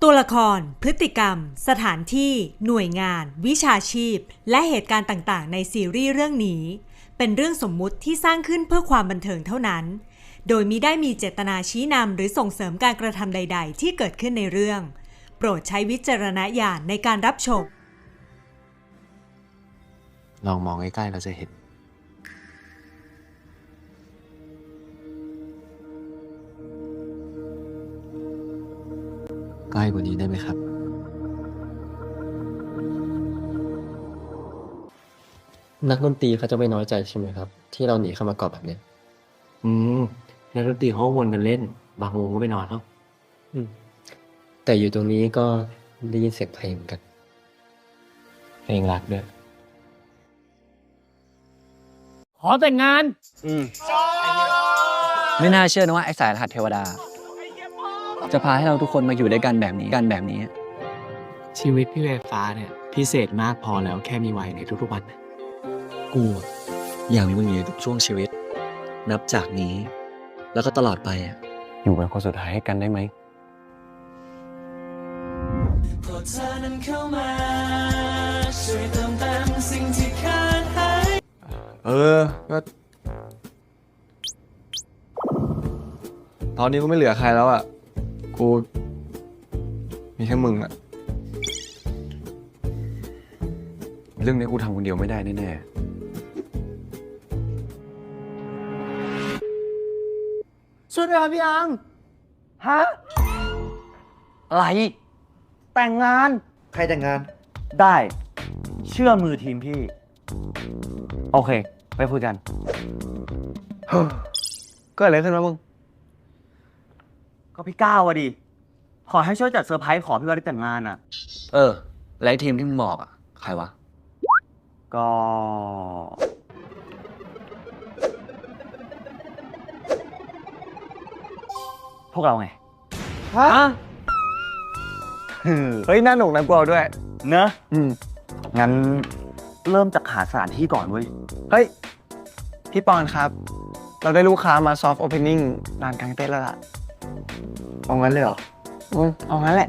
ตัวละคร พฤติกรรม สถานที่ หน่วยงาน วิชาชีพ และเหตุการณ์ต่างๆในซีรีส์เรื่องนี้เป็นเรื่องสมมุติที่สร้างขึ้นเพื่อความบันเทิงเท่านั้นโดยมิได้มีเจตนาชี้นำหรือส่งเสริมการกระทำใดๆที่เกิดขึ้นในเรื่องโปรดใช้วิจารณญาณในการรับชมลองมองใกล้ๆเราจะเห็นใกล้กว่านี้ได้ไหมครับนักดนตรีเขาจะไม่น้อยใจใช่ไหมครับที่เราหนีเข้ามาเกาะแบบเนี้ยนักดนตรีเขาวนกันเล่นบางวงก็ไปนอนแล้วแต่อยู่ตรงนี้ก็ได้ยินเสียงเพลงเหมือนกันเพลงรักด้วยขอแต่งงานไม่น่าเชื่อนะว่าไอ้สายรหัสเทวดาจะพาให้เราทุกคนมาอยู่ด้วยกันแบบนี้ชีวิตพี่เวฟ้าเนี่ยพิเศษมากพอแล้วแค่มีวัยในทุกๆวันนะกูอยากมีมึงอยู่ในทุกช่วงชีวิตนับจากนี้แล้วก็ตลอดไปอยู่เป็นคนสุดท้ายให้กันได้ไหมก็ตอนนี้กูไม่เหลือใครแล้วกูมีแค่มึงเรื่องนี้กูทำคนเดียวไม่ได้แน่ช่วยด้วยครับพี่อังฮะอะไรแต่งงานใครแต่งงานได้เชื่อมือทีมพี่โอเคไปคุยกันก็อะไรขึ้นวะมึงก็พี่ก้าวอะดิขอให้ช่วยจัดเซอร์ไพรส์ขอพี่ว่าได้แต่งงานอะแล้วไอ้ทีมที่มึงบอกใครวะก็พวกเราไงฮะเฮ้ยน่าหนุกนะกูเอาด้วยเนอะงั้นเริ่มจากหาสถานที่ก่อนเว้ยเฮ้ยพี่ปอนครับเราได้ลูกค้ามาซอฟต์โอเพนนิ่งร้านกางเต็นท์แล้วล่ะเอางั้นเลยเหรอเอางั้นแหละ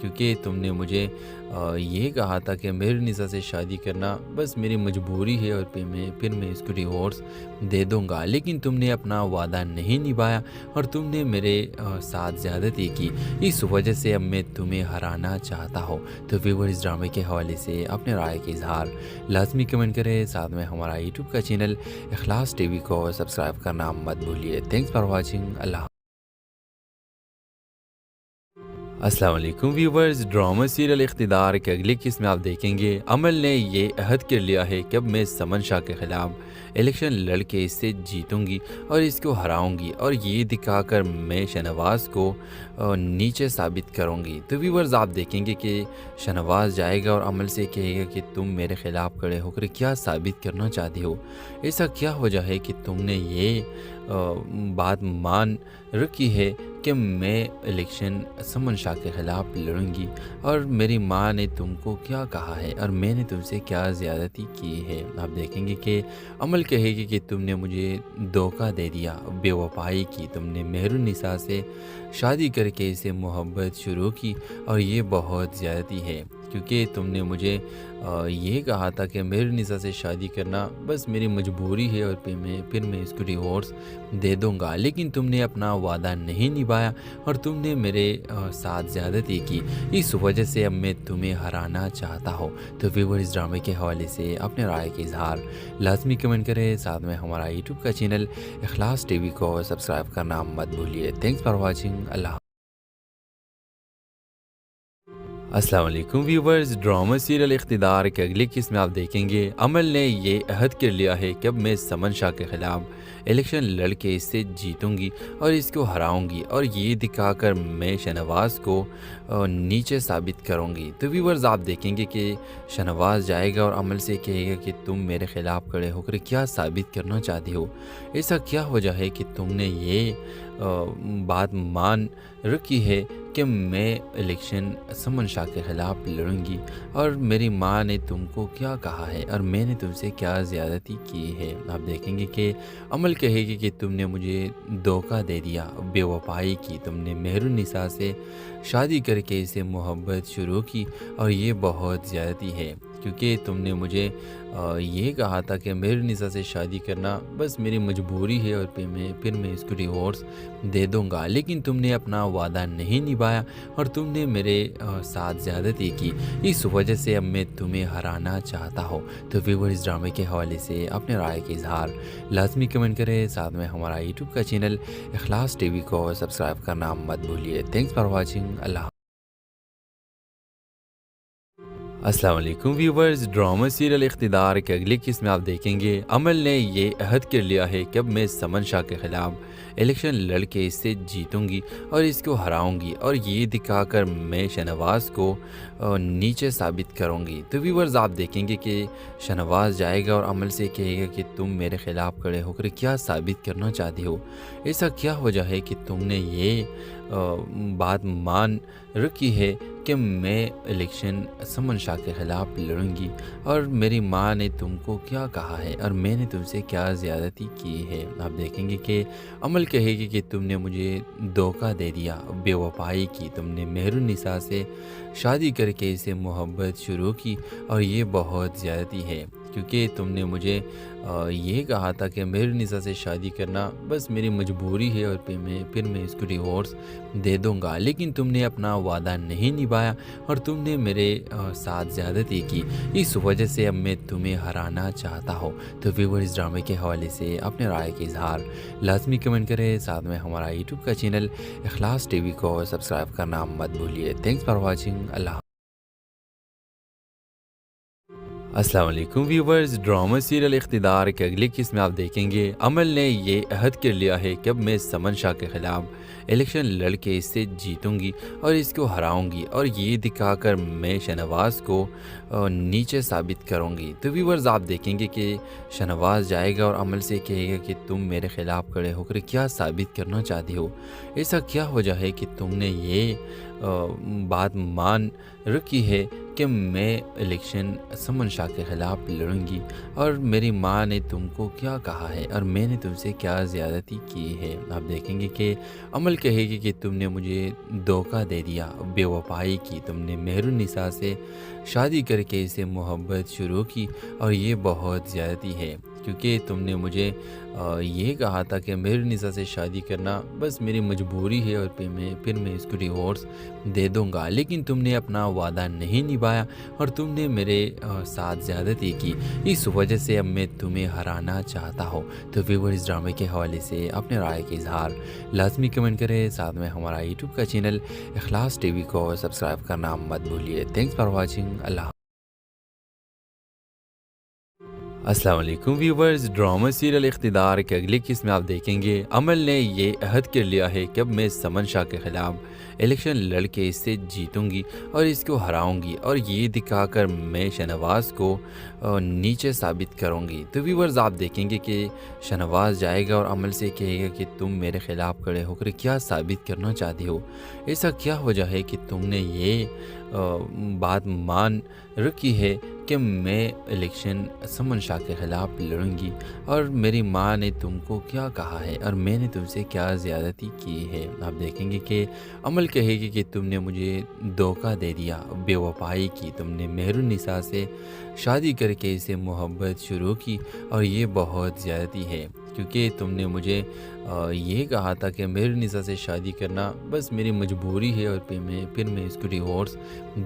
کیونکہ تم نے مجھے یہ کہا تھا کہ مہر نسا سے شادی کرنا بس میری مجبوری ہے اور پھر میں اس کو ڈیورس دے دوں گا، لیکن تم نے اپنا وعدہ نہیں نبھایا اور تم نے میرے ساتھ زیادتی کی، اس وجہ سے اب میں تمہیں ہرانا چاہتا ہوں۔ تو ویور اس ڈرامے کے حوالے سے اپنے رائے کا اظہار لازمی کمنٹ کریں، ساتھ میں ہمارا یوٹیوب کا چینل اخلاص ٹی وی کو سبسکرائب کرنا مت بھولیے۔ تھینکس فار واچنگ، اللہ۔ السلام علیکم ویورز، ڈرامہ سیریل اقتدار کے اگلی قسط میں آپ دیکھیں گے عمل نے یہ عہد کر لیا ہے کہ اب میں سمن شاہ کے خلاف الیکشن لڑ کے اس سے جیتوں گی اور اس کو ہراؤں گی، اور یہ دکھا کر میں شہنواز کو نیچے ثابت کروں گی۔ تو ویورز آپ دیکھیں گے کہ شہنواز جائے گا اور عمل سے کہے گا کہ تم میرے خلاف کھڑے ہو کر کیا ثابت کرنا چاہتے ہو، ایسا کیا وجہ ہے کہ تم نے یہ بات مان رکھی ہے کہ میں الیکشن سمن شاہ کے خلاف لڑوں گی، اور میری ماں نے تم کو کیا کہا ہے اور میں نے تم سے کیا زیادتی کی ہے۔ آپ دیکھیں گے کہ عمل کہے گی کہ تم نے مجھے دھوکہ دے دیا، بے وفائی کی، تم نے مہر النساء سے شادی کر کے اسے محبت شروع کی، اور یہ بہت زیادتی ہے کیونکہ تم نے مجھے یہ کہا تھا کہ مہر النساء سے شادی کرنا بس میری مجبوری ہے اور پھر میں اس کو ڈیورس دے دوں گا، لیکن تم نے اپنا وعدہ نہیں نبھایا اور تم نے میرے ساتھ زیادتی کی، اس وجہ سے اب میں تمہیں ہرانا چاہتا ہوں۔ تو ویور اس ڈرامے کے حوالے سے اپنے رائے کا اظہار لازمی کمنٹ کریں، ساتھ میں ہمارا یوٹیوب کا چینل اخلاص ٹی وی کو سبسکرائب کرنا مت بھولیے۔ تھینکس فار واچنگ، اللہ۔ السلام علیکم ویورز، ڈرامہ سیریل اقتدار کے اگلی قسط میں آپ دیکھیں گے عمل نے یہ عہد کر لیا ہے کہ اب میں سمن شاہ کے خلاف الیکشن لڑ کے اس سے جیتوں گی اور اس کو ہراؤں گی، اور یہ دکھا کر میں شہنواز کو نیچے ثابت کروں گی۔ تو ویورز آپ دیکھیں گے کہ شہنواز جائے گا اور عمل سے کہے گا کہ تم میرے خلاف کھڑے ہو کر کیا ثابت کرنا چاہتے ہو، ایسا کیا وجہ ہے کہ تم نے یہ بات مان رکھی ہے کہ میں الیکشن سمن شاہ کے خلاف لڑوں گی، اور میری ماں نے تم کو کیا کہا ہے اور میں نے تم سے کیا زیادتی کی ہے۔ آپ دیکھیں گے کہ عمل کہے گی کہ تم نے مجھے دھوکہ دے دیا، بے وفائی کی، تم نے مہر النساء سے شادی کر کے اسے محبت شروع کی، اور یہ بہت زیادتی ہے کیونکہ تم نے مجھے یہ کہا تھا کہ مہر النساء سے شادی کرنا بس میری مجبوری ہے اور پھر میں اس کو ڈیورس دے دوں گا، لیکن تم نے اپنا وعدہ نہیں نبھایا اور تم نے میرے ساتھ زیادتی کی، اس وجہ سے اب میں تمہیں ہرانا چاہتا ہوں۔ تو ویور اس ڈرامے کے حوالے سے اپنے رائے کا اظہار لازمی کمنٹ کریں، ساتھ میں ہمارا یوٹیوب کا چینل اخلاص ٹی وی کو سبسکرائب کرنا مت بھولیے۔ تھینکس فار واچنگ، اللہ۔ السلام علیکم ویورز، ڈرامہ سیریل اقتدار کے اگلی قسط میں آپ دیکھیں گے عمل نے یہ عہد کر لیا ہے کہ اب میں سمن شاہ کے خلاف الیکشن لڑ کے اس سے جیتوں گی اور اس کو ہراؤں گی، اور یہ دکھا کر میں شہنواز کو نیچے ثابت کروں گی۔ تو ویورز آپ دیکھیں گے کہ شہنواز جائے گا اور عمل سے کہے گا کہ تم میرے خلاف کھڑے ہو کر کیا ثابت کرنا چاہتے ہو، ایسا کیا وجہ ہے کہ تم نے یہ بات مان رکھی ہے کہ میں الیکشن سمن شاہ کے خلاف لڑوں گی، اور میری ماں نے تم کو کیا کہا ہے اور میں نے تم سے کیا زیادتی کی ہے۔ آپ دیکھیں گے کہ عمل کہے گی کہ تم نے مجھے دھوکہ دے دیا، بے وفائی کی، تم نے مہر النساء سے شادی کر کے اسے محبت شروع کی، اور یہ بہت زیادتی ہے کیونکہ تم نے مجھے یہ کہا تھا کہ مہر النساء سے شادی کرنا بس میری مجبوری ہے اور پھر میں اس کو ڈیورس دے دوں گا، لیکن تم نے اپنا وعدہ نہیں نبھایا اور تم نے میرے ساتھ زیادتی کی، اس وجہ سے اب میں تمہیں ہرانا چاہتا ہوں۔ تو ویور اس ڈرامے کے حوالے سے اپنے رائے کا اظہار لازمی کمنٹ کریں، ساتھ میں ہمارا یوٹیوب کا چینل اخلاص ٹی وی کو سبسکرائب کرنا مت بھولیے۔ تھینکس فار واچنگ، اللہ۔ السلام علیکم ویورز، ڈرامہ سیریل اقتدار کے اگلی قسط میں آپ دیکھیں گے عمل نے یہ عہد کر لیا ہے کہ اب میں سمن شاہ کے خلاف الیکشن لڑ کے اس سے جیتوں گی اور اس کو ہراؤں گی، اور یہ دکھا کر میں شہنواز کو نیچے ثابت کروں گی۔ تو ویورز آپ دیکھیں گے کہ شہنواز جائے گا اور عمل سے کہے گا کہ تم میرے خلاف کھڑے ہو کر کیا ثابت کرنا چاہتے ہو، ایسا کیا وجہ ہے کہ تم نے یہ بات مان رکھی ہے کہ کہ میں الیکشن سمن شاہ کے خلاف لڑوں گی اور میری ماں نے تم کو کیا کہا ہے اور میں نے تم سے کیا زیادتی کی ہے۔ آپ دیکھیں گے کہ عمل کہے گی کہ تم نے مجھے دھوکہ دے دیا، بے وفائی کی، تم نے مہر النساء سے شادی کر کے اسے محبت شروع کی اور یہ بہت زیادتی ہے، کیونکہ تم نے مجھے یہ کہا تھا کہ مہر النساء سے شادی کرنا بس میری مجبوری ہے اور پھر میں اس کو ڈیورس دے دوں گا، لیکن تم نے اپنا وعدہ نہیں نبھایا اور تم نے میرے ساتھ زیادتی کی، اس وجہ سے اب میں تمہیں ہرانا چاہتا ہوں۔ تو ویور اس ڈرامے کے حوالے سے اپنے رائے کا اظہار لازمی کمنٹ کریں، ساتھ میں ہمارا یوٹیوب کا چینل اخلاص ٹی وی کو سبسکرائب کرنا مت بھولیے۔ Thanks for watching. اللہ حافظ۔ السلام علیکم ویورز، ڈرامہ سیریل اقتدار کے اگلی قسط میں آپ دیکھیں گے عمل نے یہ عہد کر لیا ہے کہ اب میں سمن شاہ کے خلاف الیکشن لڑ کے اس سے جیتوں گی اور اس کو ہراؤں گی اور یہ دکھا کر میں شہنواز کو نیچے ثابت کروں گی۔ تو ویورز آپ دیکھیں گے کہ شہنواز جائے گا اور عمل سے کہے گا کہ تم میرے خلاف کھڑے ہو کر کیا ثابت کرنا چاہتے ہو، ایسا کیا وجہ ہے کہ تم نے یہ بات مان رکھی ہے کہ میں الیکشن سمن شاہ کے خلاف لڑوں گی اور میری ماں نے تم کو کیا کہا ہے اور میں نے تم سے کیا زیادتی کی ہے۔ آپ دیکھیں گے کہ عمل کہے گی کہ تم نے مجھے دھوکہ دے دیا، بے وفائی کی، تم نے مہر النساء سے شادی کر کے اسے محبت شروع کی اور یہ بہت زیادتی ہے، کیونکہ تم نے مجھے یہ کہا تھا کہ مہر النساء سے شادی کرنا بس میری مجبوری ہے اور پھر میں اس کو ڈیورس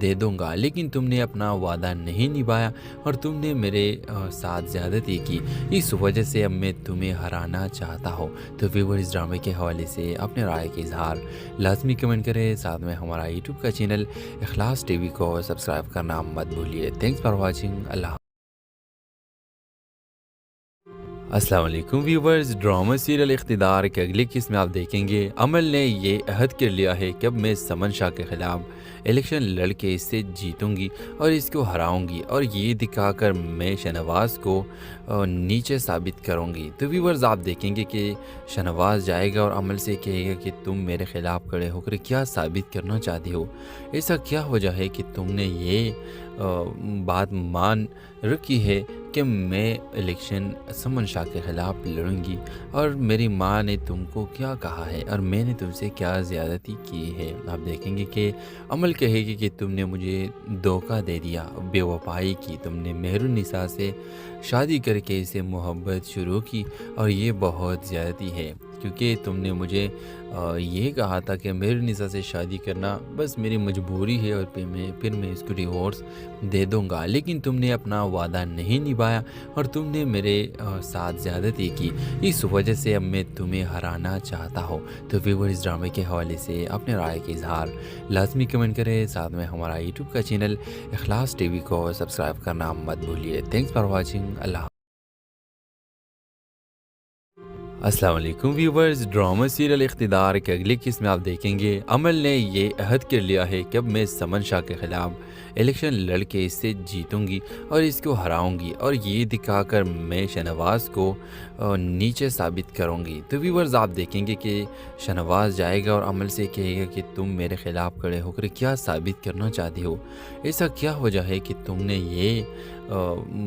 دے دوں گا، لیکن تم نے اپنا وعدہ نہیں نبھایا اور تم نے میرے ساتھ زیادتی کی، اس وجہ سے اب میں تمہیں ہرانا چاہتا ہوں۔ تو ویور اس ڈرامے کے حوالے سے اپنے رائے کا اظہار لازمی کمنٹ کریں، ساتھ میں ہمارا یوٹیوب کا چینل اخلاص ٹی وی کو سبسکرائب کرنا مت بھولیے۔ Thanks for watching. اللہ حافظ۔ السلام علیکم ویورز، ڈرامہ سیریل اقتدار کے اگلی قسط میں آپ دیکھیں گے عمل نے یہ عہد کر لیا ہے کہ اب میں سمن شاہ کے خلاف الیکشن لڑ کے اس سے جیتوں گی اور اس کو ہراؤں گی اور یہ دکھا کر میں شہنواز کو نیچے ثابت کروں گی۔ تو ویورز آپ دیکھیں گے کہ شہنواز جائے گا اور عمل سے کہے گا کہ تم میرے خلاف کھڑے ہو کر کیا ثابت کرنا چاہتے ہو، ایسا کیا وجہ ہے کہ تم نے یہ بات مان رکھی ہے کہ میں الیکشن سمن شاہ کے خلاف لڑوں گی اور میری ماں نے تم کو کیا کہا ہے اور میں نے تم سے کیا زیادتی کی ہے۔ آپ دیکھیں گے کہ عمل کہے گی کہ تم نے مجھے دھوکہ دے دیا، بے وفائی کی، تم نے مہر النساء سے شادی کر کے اسے محبت شروع کی اور یہ بہت زیادتی ہے، کیونکہ تم نے مجھے یہ کہا تھا کہ مہر النساء سے شادی کرنا بس میری مجبوری ہے اور پھر میں اس کو ڈیورس دے دوں گا، لیکن تم نے اپنا وعدہ نہیں نبھایا اور تم نے میرے ساتھ زیادتی کی، اس وجہ سے اب میں تمہیں ہرانا چاہتا ہوں۔ تو ویور اس ڈرامے کے حوالے سے اپنے رائے کا اظہار لازمی کمنٹ کریں، ساتھ میں ہمارا یوٹیوب کا چینل اخلاص ٹی وی کو سبسکرائب کرنا مت بھولیے۔ Thanks for watching. اللہ حافظ۔ السلام علیکم ویورز، ڈرامہ سیریل اقتدار کے اگلی قسط میں آپ دیکھیں گے عمل نے یہ عہد کر لیا ہے کہ اب میں سمن شاہ کے خلاف الیکشن لڑ کے اس سے جیتوں گی اور اس کو ہراؤں گی اور یہ دکھا کر میں شہنواز کو نیچے ثابت کروں گی۔ تو ویورز آپ دیکھیں گے کہ شہنواز جائے گا اور عمل سے کہے گا کہ تم میرے خلاف کھڑے ہو کر کیا ثابت کرنا چاہتے ہو، ایسا کیا وجہ ہے کہ تم نے یہ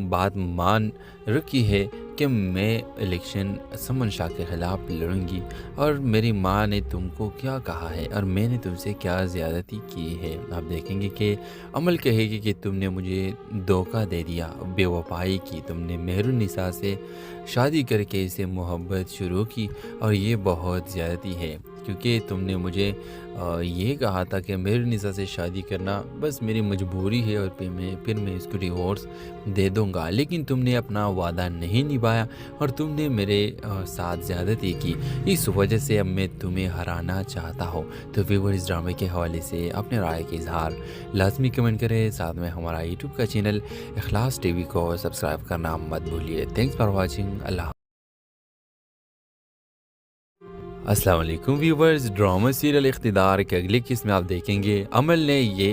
بات مان رکھی ہے کہ میں الیکشن سمن شاہ کے خلاف لڑوں گی اور میری ماں نے تم کو کیا کہا ہے اور میں نے تم سے کیا زیادتی کی ہے۔ آپ دیکھیں گے کہ عمل کہے گی کہ تم نے مجھے دھوکہ دے دیا، بے وفائی کی، تم نے مہر النساء سے شادی کر کے اسے محبت شروع کی اور یہ بہت زیادتی ہے، کیونکہ تم نے مجھے یہ کہا تھا کہ مہر النساء سے شادی کرنا بس میری مجبوری ہے اور پھر میں اس کو ڈیورس دے دوں گا، لیکن تم نے اپنا وعدہ نہیں نبھایا اور تم نے میرے ساتھ زیادتی کی، اس وجہ سے اب میں تمہیں ہرانا چاہتا ہوں۔ تو ویور اس ڈرامے کے حوالے سے اپنے رائے کا اظہار لازمی کمنٹ کریں، ساتھ میں ہمارا یوٹیوب کا چینل اخلاص ٹی وی کو سبسکرائب کرنا مت بھولیے۔ Thanks for watching. اللہ حافظ۔ السلام علیکم ویورز، ڈرامہ سیریل اقتدار کے اگلی قسط میں آپ دیکھیں گے عمل نے یہ